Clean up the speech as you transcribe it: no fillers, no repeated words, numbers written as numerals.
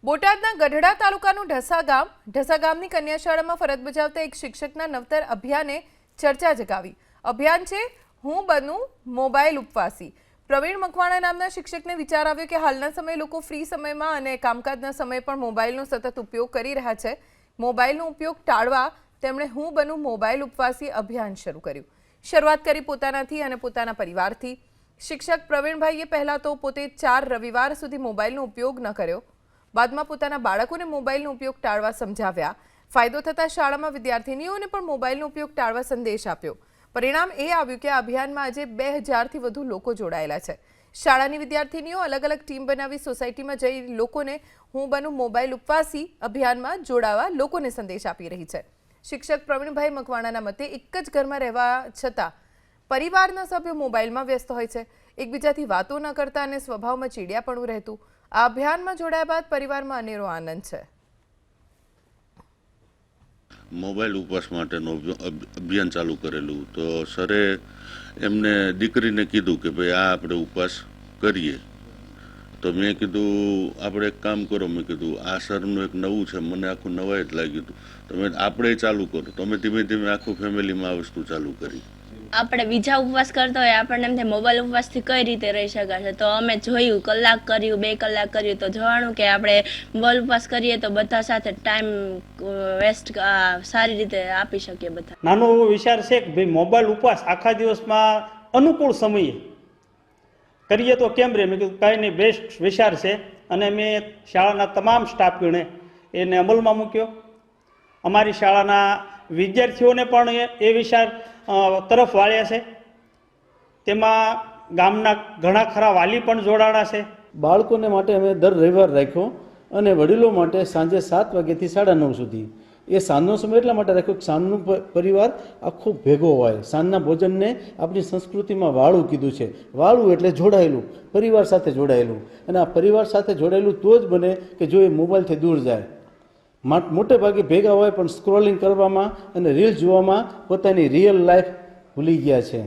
બોટાદના ગઢડા તાલુકાનું ઢસા ગામની કન્યા શાળામાં ફરજ બજાવતા એક શિક્ષકના નવતર અભિયાને ચર્ચા જગાવી। અભિયાન છે હું બનું મોબાઈલ ઉપવાસી। પ્રવીણ મકવાણા નામના શિક્ષકને વિચાર આવ્યો કે હાલના સમયે લોકો ફ્રી સમયમાં અને કામકાજના સમયે પણ મોબાઈલનો સતત ઉપયોગ કરી રહ્યા છે। મોબાઈલનો ઉપયોગ ટાળવા તેમણે હું બનું મોબાઈલ ઉપવાસી અભિયાન શરૂ કર્યું। શરૂઆત કરી પોતાનાથી અને પોતાના પરિવારથી। શિક્ષક પ્રવીણભાઈએ પહેલા તો પોતે 4 રવિવાર સુધી મોબાઈલનો ઉપયોગ ન કર્યો। બાદમાં પોતાના બાળકોને મોબાઈલનો ઉપયોગ ટાળવા સમજાવ્યા। ફાયદો થતા શાળામાં વિદ્યાર્થીનીઓને પણ મોબાઈલનો ઉપયોગ ટાળવા સંદેશ આપ્યો। પરિણામ એ આવ્યું કે આ અભિયાનમાં આજે 2000 થી વધુ લોકો જોડાયેલા છે। શાળાની વિદ્યાર્થીનીઓ અલગ અલગ ટીમ બનાવી સોસાયટીમાં જઈ લોકોને હું બનું મોબાઈલ ઉપવાસી અભિયાનમાં જોડાવા લોકોને સંદેશ આપી રહી છે। શિક્ષક પ્રવીણભાઈ મકવાણાના મતે એક જ ઘરમાં રહેવા છતાં પરિવારના સભ્યો મોબાઈલમાં વ્યસ્ત હોય છે। એકબીજાથી વાતો ન કરતા અને સ્વભાવમાં ચીડિયાપણું રહેતું। આ અભિયાનમાં જોડાયા બાદ પરિવારમાં અનેરો આનંદ છે। મોબાઈલ ઉપવાસ માટેનું અભિયાન ચાલુ કરેલું તો સરે એમને દીકરીને કીધું કે ભાઈ આ આપણે ઉપવાસ કરીએ। તો મેં કીધું આપણે એક કામ કરો, મેં કીધું આ સરનું એક નવું છે, મને આખું નવાઈ જ લાગ્યું હતું, તમે આપણે ચાલુ કરો। તો અમે ધીમે ધીમે આખું ફેમિલીમાં આ વસ્તુ ચાલુ કરી। આપણે બીજા ઉપવાસ કરતા હોય આપણને એમ મોબાઈલ ઉપવાસથી કઈ રીતે રહી શકાશે, તો અમે જોયું, કલાક કર્યું, 2 કલાક કર્યું, તો જોવાનું કે આપણે મોબાઈલ ઉપવાસ કરીએ તો બધા સાથે ટાઈમ વેસ્ટ સારી રીતે આપી શકીએ બધા। નાનો એવો વિચાર છે કે ભાઈ મોબાઈલ ઉપવાસ આખા દિવસમાં અનુકૂળ સમયે કરીએ તો કેમ રહે। મેં કીધું કાંઈ નહીં, બેસ્ટ વિચાર છે અને મેં શાળાના તમામ સ્ટાફગણે એને અમલમાં મૂક્યો। અમારી શાળાના વિદ્યાર્થીઓને પણ એ વિચાર તરફ વાળ્યા છે। તેમાં ગામના ઘણા ખરા વાલી પણ જોડાણા છે। બાળકોને માટે અમે દર રવિવાર રાખ્યો અને વડીલો માટે સાંજે 7 વાગ્યાથી 9:30 સુધી। એ સાંજનો સમય એટલા માટે રાખ્યો કે સાંજનો પરિવાર આખો ભેગો હોય। સાંજના ભોજનને આપણી સંસ્કૃતિમાં વાળું કીધું છે। વાળું એટલે જોડાયેલું, પરિવાર સાથે જોડાયેલું, અને આ પરિવાર સાથે જોડાયેલું તો જ બને કે જો એ મોબાઈલથી દૂર જાય। મોટે ભાગે ભેગા હોય પણ સ્ક્રોલિંગ કરવામાં અને રીલ જોવામાં પોતાની રિયલ લાઈફ ભૂલી ગયા છે।